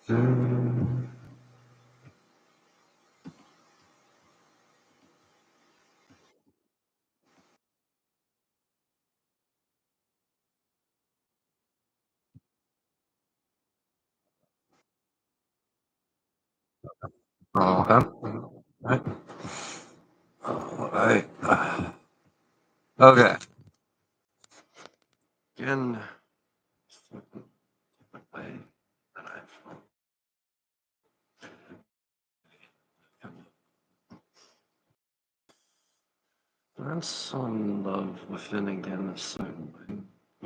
Mm. Okay. Right. All right. Okay. Again, way that I've I'm so in love within again a certain way.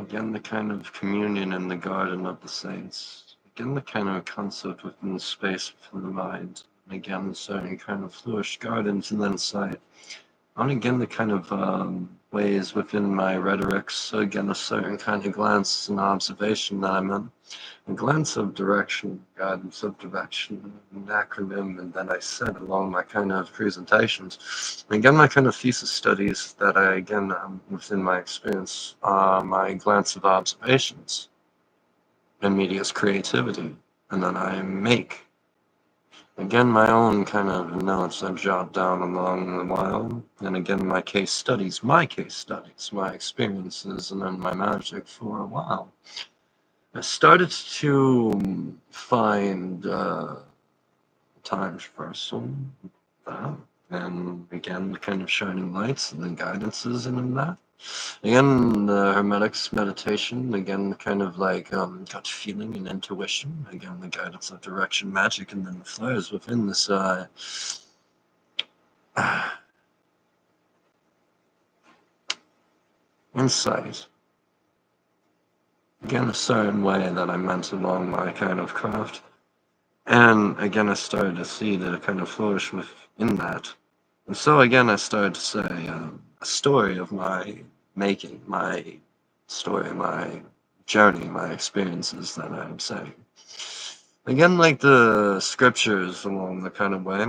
Again, the kind of communion in the garden of the saints. Again, the kind of concept within the space within the mind. And again, certain kind of flourished gardens and then sight. And again, the kind of ways within my rhetorics. Again, a certain kind of glance and observation that I'm in. A glance of direction, guidance of direction, an acronym, and then I said along my kind of presentations. Again, my kind of thesis studies that I, again, within my experience, my glance of observations and media's creativity, and then I make, again, my own kind of notes I jot down along the while, and again, my case studies, my experiences, and then my magic for a while. I started to find times for some that, and again, the kind of shining lights and the guidances in that. Again, the Hermetics meditation, again, the kind of like gut feeling and intuition, again, the guidance of direction magic, and then the flares within this insight. Again, a certain way that I meant along my kind of craft. And again, I started to see the kind of flourish within that. And so again, I started to say a story of my making, my story, my journey, my experiences that I'm saying. Again, like the scriptures along the kind of way,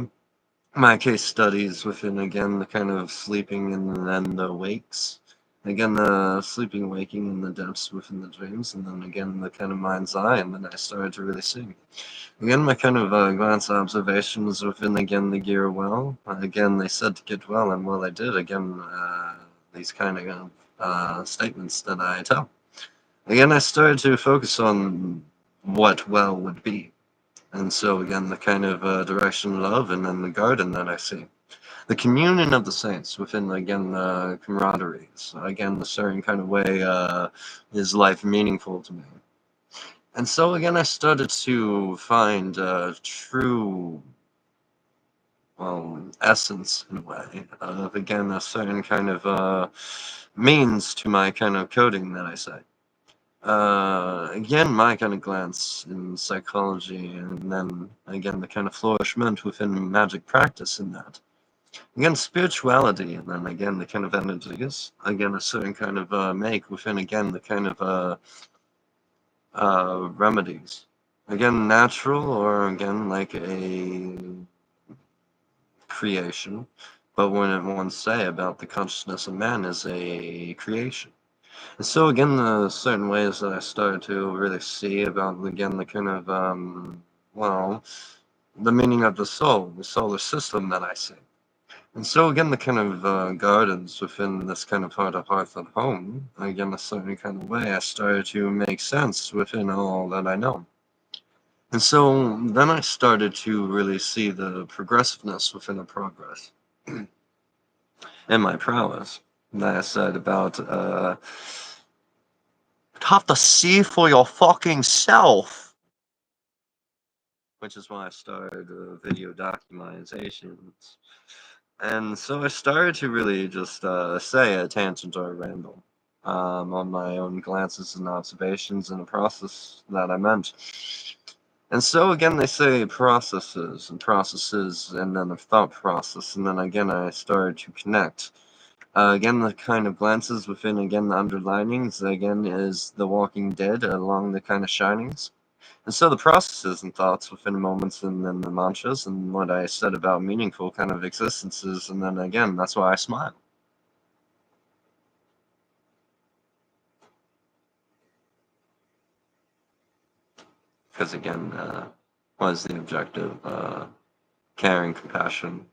my case studies within, again, the kind of sleeping and then the wakes. Again, the sleeping, waking, and the depths within the dreams, and then again, the kind of mind's eye, and then I started to really see. Again, my kind of glance observations within, again, the gear well. Again, they said to get well, and well, I did. Again, these kind of statements that I tell. Again, I started to focus on what well would be. And so, again, the kind of direction of love and then the garden that I see. The communion of the saints within, again, the camaraderie. So, again, the certain kind of way is life meaningful to me. And so again, I started to find true, well, essence in a way of, again, a certain kind of means to my kind of coding that I say. Again, my kind of glance in psychology, and then again, the kind of flourishment within magic practice in that. Again, spirituality, and then again, the kind of energies. Again, a certain kind of make within, again, the kind of remedies. Again, natural, or again, like a creation. But when it once say about the consciousness of man is a creation. And so again, the certain ways that I started to really see about, again, the kind of, well, the meaning of the solar system that I see. And so again, the kind of gardens within this kind of heart of hearth at home, again, a certain kind of way, I started to make sense within all that I know. And so then I started to really see the progressiveness within the progress and my prowess. That I said about have to see for your fucking self, which is why I started video documentations. And so I started to really just say a tangent or a ramble on my own glances and observations in the process that I meant. And so again, they say processes, and then a thought process, and then again, I started to connect. Again, the kind of glances within, again, the underlinings, again, is The Walking Dead along the kind of shinings. And so the processes and thoughts within moments, and then the mantras, and what I said about meaningful kind of existences, and then again, that's why I smile. Because again, was the objective. Caring, compassion.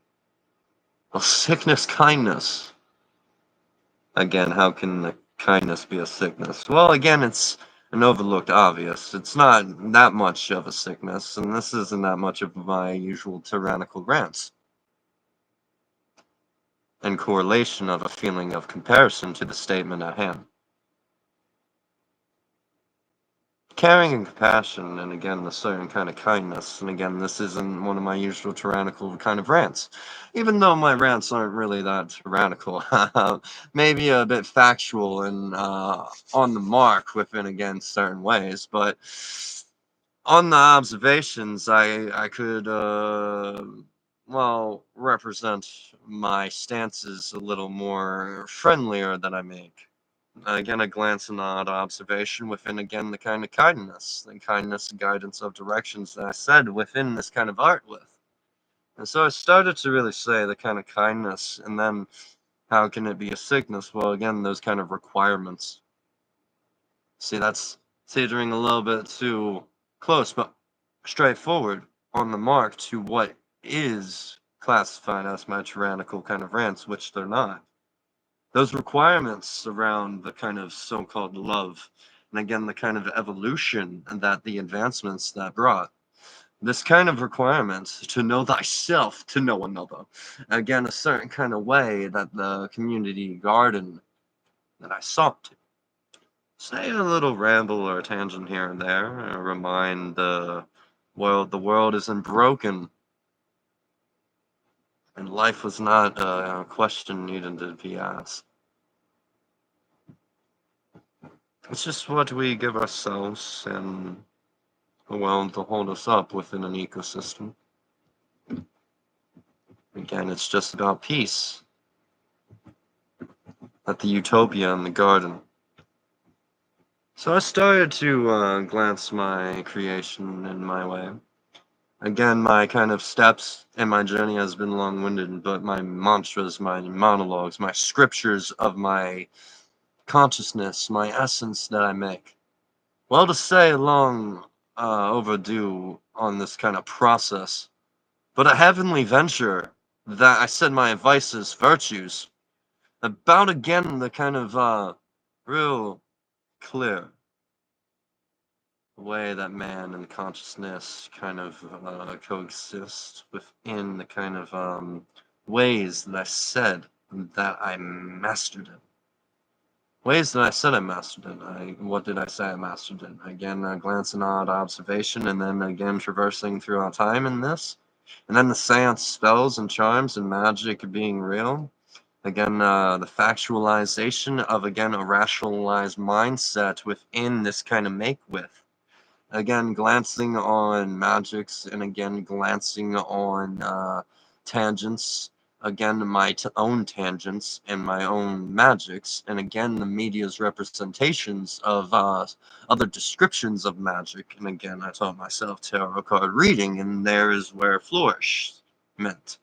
Well, sickness, kindness. Again, how can the kindness be a sickness? Well, again, it's an overlooked obvious. It's not that much of a sickness, and this isn't that much of my usual tyrannical rants. In correlation of a feeling of comparison to the statement at hand. Caring and compassion, and again, a certain kind of kindness. And again, this isn't one of my usual tyrannical kind of rants. Even though my rants aren't really that tyrannical. Maybe a bit factual and on the mark within, again, certain ways. But on the observations, I could, well, represent my stances a little more friendlier than I make. Again, a glance and odd observation within, again, the kind of kindness and guidance of directions that I said within this kind of art with. And so I started to really say the kind of kindness, and then how can it be a sickness? Well, again, those kind of requirements. See, that's teetering a little bit too close, but straightforward on the mark to what is classified as my tyrannical kind of rants, which they're not. Those requirements around the kind of so-called love, and again, the kind of evolution and that the advancements that brought. This kind of requirement to know thyself, to know another. Again, a certain kind of way that the community garden that I sought to. Say a little ramble or tangent here and there, remind the world isn't broken, and life was not a question needed to be asked. It's just what we give ourselves and well to hold us up within an ecosystem. Again, it's just about peace at the utopia in the garden. So I started to glance my creation in my way. Again, my kind of steps and my journey has been long-winded, but my mantras, my monologues, my scriptures of my consciousness, my essence that I make. Well, to say long overdue on this kind of process, but a heavenly venture that I said my vices, virtues, about again the kind of real clear way that man and consciousness kind of coexist within the kind of ways that I said that I mastered it. Ways that I said I mastered it. What did I say I mastered it? Again, glancing odd observation, and then again traversing throughout time in this. And then the seance spells and charms and magic being real. Again, the factualization of, again, a rationalized mindset within this kind of make-with. Again, glancing on magics, and again, glancing on tangents. Again, my own tangents and my own magics, and again, the media's representations of other descriptions of magic. And again, I taught myself tarot card reading, and there is where flourish meant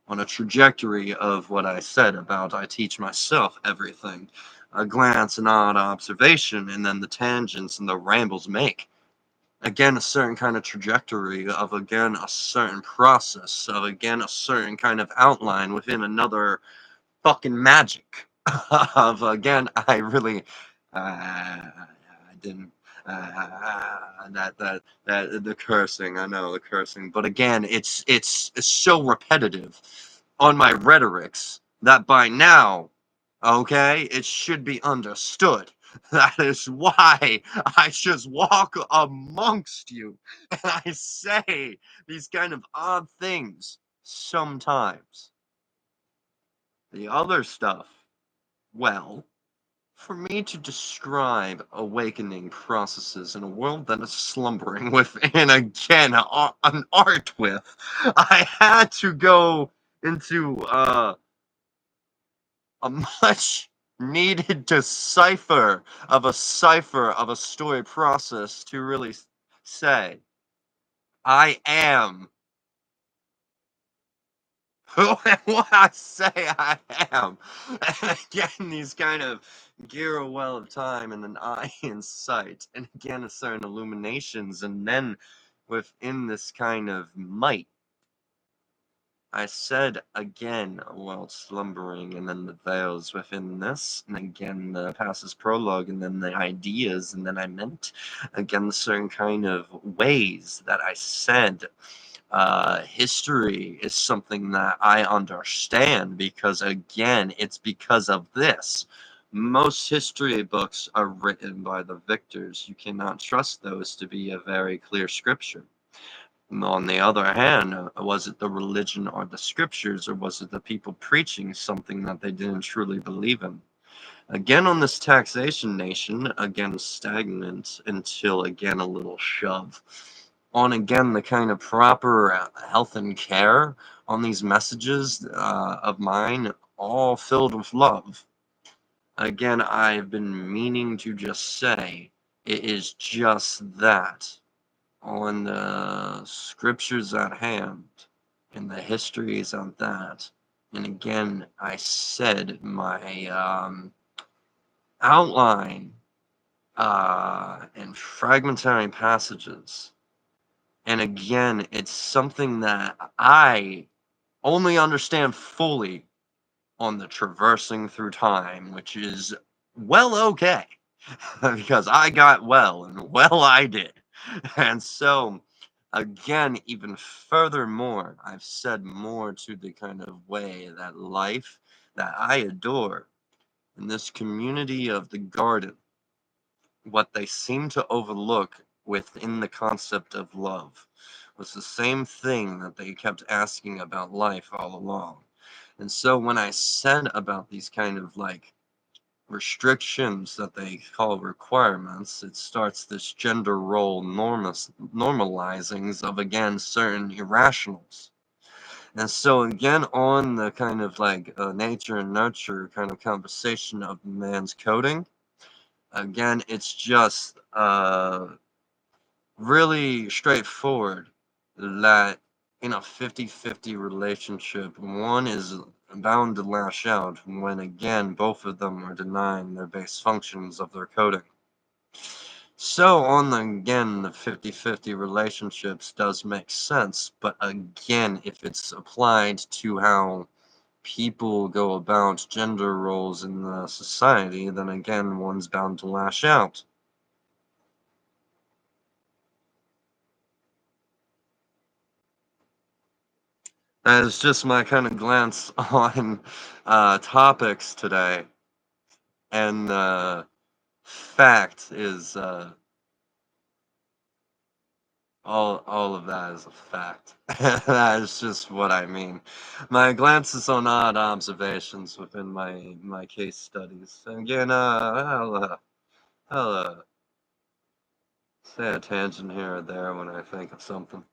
on a trajectory of what I said about I teach myself everything. A glance, an odd observation, and then the tangents and the rambles make. Again, a certain kind of trajectory of, again, a certain process of, again, a certain kind of outline within another fucking magic of, again, I really, I didn't, the cursing, I know the cursing, but again, it's so repetitive on my rhetorics that by now, okay, it should be understood. That is why I just walk amongst you and I say these kind of odd things sometimes. The other stuff, well, for me to describe awakening processes in a world that is slumbering within, again, an art with, I had to go into a much needed cipher of a story process to really say, I am who and what I say I am. And again, these kind of gear a well of time and an eye in sight, and again, a certain illuminations, and then within this kind of might. I said again while slumbering, and then the veils within this, and again the passage prologue, and then the ideas, and then I meant again certain kind of ways that I said history is something that I understand because, again, it's because of this. Most history books are written by the victors. You cannot trust those to be a very clear scripture. On the other hand, was it the religion or the scriptures, or was it the people preaching something that they didn't truly believe in? Again, on this taxation nation, again, stagnant until again a little shove. On again the kind of proper health and care on these messages of mine, all filled with love. Again, I've been meaning to just say it is just that on the scriptures at hand and the histories of that. And again, I said my outline and fragmentary passages. And again, it's something that I only understand fully on the traversing through time, which is well okay, because I got well, and well I did. And so, again, even furthermore, I've said more to the kind of way that life that I adore in this community of the garden, what they seem to overlook within the concept of love was the same thing that they kept asking about life all along. And so when I said about these kind of like restrictions that they call requirements, it starts this gender role normalizings of again certain irrationals. And so again on the kind of like nature and nurture kind of conversation of man's coding, again it's just really straightforward that in a 50-50 relationship, one is bound to lash out when, again, both of them are denying their base functions of their coding. So, on the, again, the 50-50 relationships does make sense, but again, if it's applied to how people go about gender roles in the society, then again, one's bound to lash out. That is just my kind of glance on topics today. And fact is all of that is a fact. That is just what I mean. My glances on odd observations within my case studies. Again, I'll say a tangent here or there when I think of something.